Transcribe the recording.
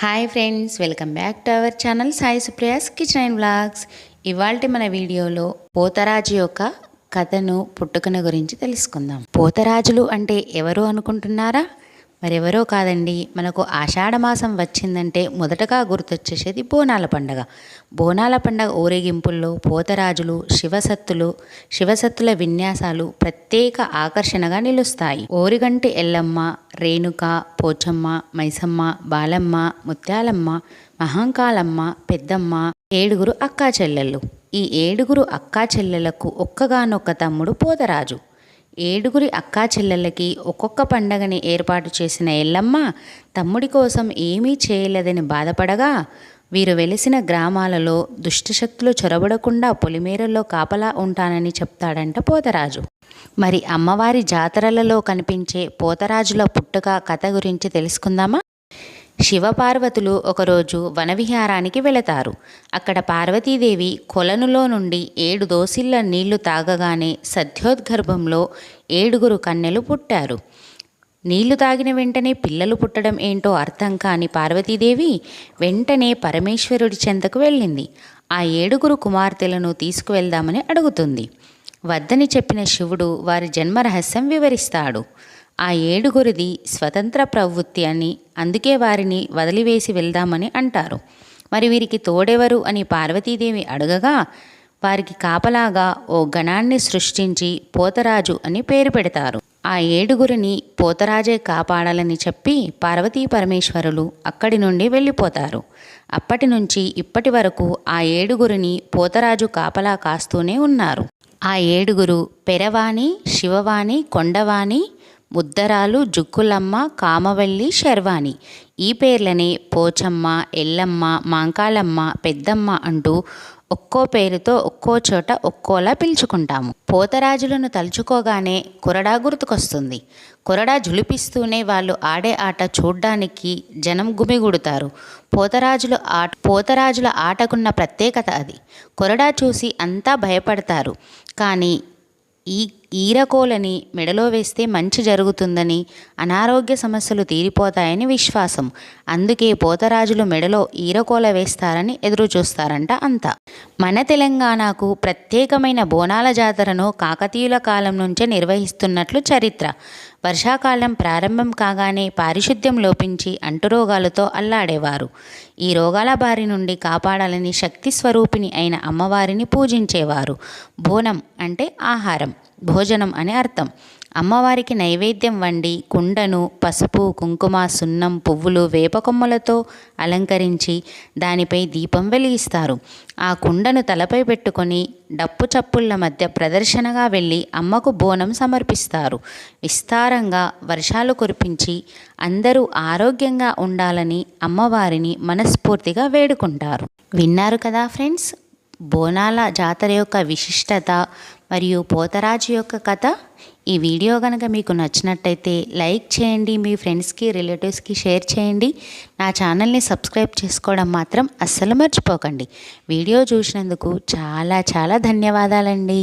Hi friends, welcome back to our channel Sai Supriya's kitchen and vlogs. ఇవాల్టి మన వీడియోలో పోతరాజు యొక్క కథను పుట్టుకను గురించి తెలుసుకుందాం. పోతరాజులు అంటే ఎవరు అనుకుంటున్నారా? మరెవరో కాదండి, మనకు ఆషాఢ మాసం వచ్చిందంటే మొదటగా గుర్తొచ్చేసేది బోనాల పండగ. బోనాల పండగ ఊరేగింపుల్లో పోతరాజులు, శివసత్తుల విన్యాసాలు ప్రత్యేక ఆకర్షణగా నిలుస్తాయి. ఓరిగంటి ఎల్లమ్మ, రేణుక, పోచమ్మ, మైసమ్మ, బాలమ్మ, ముత్యాలమ్మ, మహంకాళమ్మ, పెద్దమ్మ, 7 అక్కా చెల్లెళ్ళు. ఈ 7 అక్కా చెల్లెలకు ఒక్కగానొక్క తమ్ముడు పోతరాజు. 7 అక్కా చెల్లెళ్ళకి ఒక్కొక్క పండగని ఏర్పాటు చేసిన ఎల్లమ్మ తమ్ముడి కోసం ఏమీ చేయలేదని బాధపడగా, వీరు వెలిసిన గ్రామాలలో దుష్టశక్తులు చొరబడకుండా పొలిమేరల్లో కాపలా ఉంటానని చెప్తాడంట పోతరాజు. మరి అమ్మవారి జాతరలలో కనిపించే పోతరాజుల పుట్టుక కథ గురించి తెలుసుకుందామా? శివపార్వతులు ఒకరోజు వనవిహారానికి వెళతారు. అక్కడ పార్వతీదేవి కొలనులో నుండి 7 దోసిళ్ల నీళ్లు తాగగానే సద్యోద్గర్భంలో 7 కన్నెలు పుట్టారు. నీళ్లు తాగిన వెంటనే పిల్లలు పుట్టడం ఏంటో అర్థం కాని పార్వతీదేవి వెంటనే పరమేశ్వరుడి చెంతకు వెళ్ళింది. ఆ 7 కుమార్తెలను తీసుకువెళ్దామని అడుగుతుంది. వద్దని చెప్పిన శివుడు వారి జన్మ రహస్యం వివరిస్తాడు. ఆ 7 స్వతంత్ర ప్రవృత్తి అని, అందుకే వారిని వదిలివేసి వెళ్దామని అంటారు. మరి వీరికి తోడెవరు అని పార్వతీదేవి అడగగా, వారికి కాపలాగా ఓ గణాన్ని సృష్టించి పోతరాజు అని పేరు పెడతారు. ఆ 7 పోతరాజే కాపాడాలని చెప్పి పార్వతీ పరమేశ్వరులు అక్కడి నుండి వెళ్ళిపోతారు. అప్పటి నుంచి ఇప్పటి వరకు ఆ 7 పోతరాజు కాపలా కాస్తూనే ఉన్నారు. ఆ 7 పెరవాణి, శివవాణి, కొండవాణి, ముద్దరాలు, జుక్కులమ్మ, కామవల్లి, శర్వాణి. ఈ పేర్లనే పోచమ్మ, ఎల్లమ్మ, మాంకాళమ్మ, పెద్దమ్మ అంటూ ఒక్కో పేరుతో ఒక్కో చోట ఒక్కోలా పిలుచుకుంటాము. పోతరాజులను తలుచుకోగానే కొరడా గుర్తుకొస్తుంది. కొరడా జులిపిస్తూనే వాళ్ళు ఆడే ఆట చూడ్డానికి జనం గుమిగూడుతారు. పోతరాజుల ఆటకున్న ప్రత్యేకత అది. కొరడా చూసి అంతా భయపడతారు. కానీ ఈ ఈరకోలని మెడలో వేస్తే మంచి జరుగుతుందని, అనారోగ్య సమస్యలు తీరిపోతాయని విశ్వాసం. అందుకే పోతరాజులు మెడలో ఈరకోల వేస్తారని ఎదురు చూస్తారంట అంతా. మన తెలంగాణకు ప్రత్యేకమైన బోనాల జాతరను కాకతీయుల కాలం నుంచే నిర్వహిస్తున్నట్లు చరిత్ర. వర్షాకాలం ప్రారంభం కాగానే పారిశుద్ధ్యం లోపించి అంటురోగాలతో అల్లాడేవారు. ఈ రోగాల బారి నుండి కాపాడాలని శక్తి స్వరూపిణి అయిన అమ్మవారిని పూజించేవారు. బోనం అంటే ఆహారం, భోజనం అని అర్థం. అమ్మవారికి నైవేద్యం వండి కుండను పసుపు, కుంకుమ, సున్నం, పువ్వులు, వేపకొమ్మలతో అలంకరించి దానిపై దీపం వెలిగిస్తారు. ఆ కుండను తలపై పెట్టుకొని డప్పు చప్పుళ్ల మధ్య ప్రదర్శనగా వెళ్ళి అమ్మకు బోనం సమర్పిస్తారు. విస్తారంగా వర్షాలు కురిపించి అందరూ ఆరోగ్యంగా ఉండాలని అమ్మవారిని మనస్ఫూర్తిగా వేడుకుంటారు. విన్నారు కదా ఫ్రెండ్స్, బోనాల జాతర యొక్క విశిష్టత మరియు పోతరాజు యొక్క కథ. ఈ వీడియో కనుక మీకు నచ్చినట్టయితే లైక్ చేయండి, మీ ఫ్రెండ్స్కి, రిలేటివ్స్కి షేర్ చేయండి. నా ఛానల్ని సబ్స్క్రైబ్ చేసుకోవడం మాత్రం అస్సలు మర్చిపోకండి. వీడియో చూసినందుకు చాలా చాలా ధన్యవాదాలండి.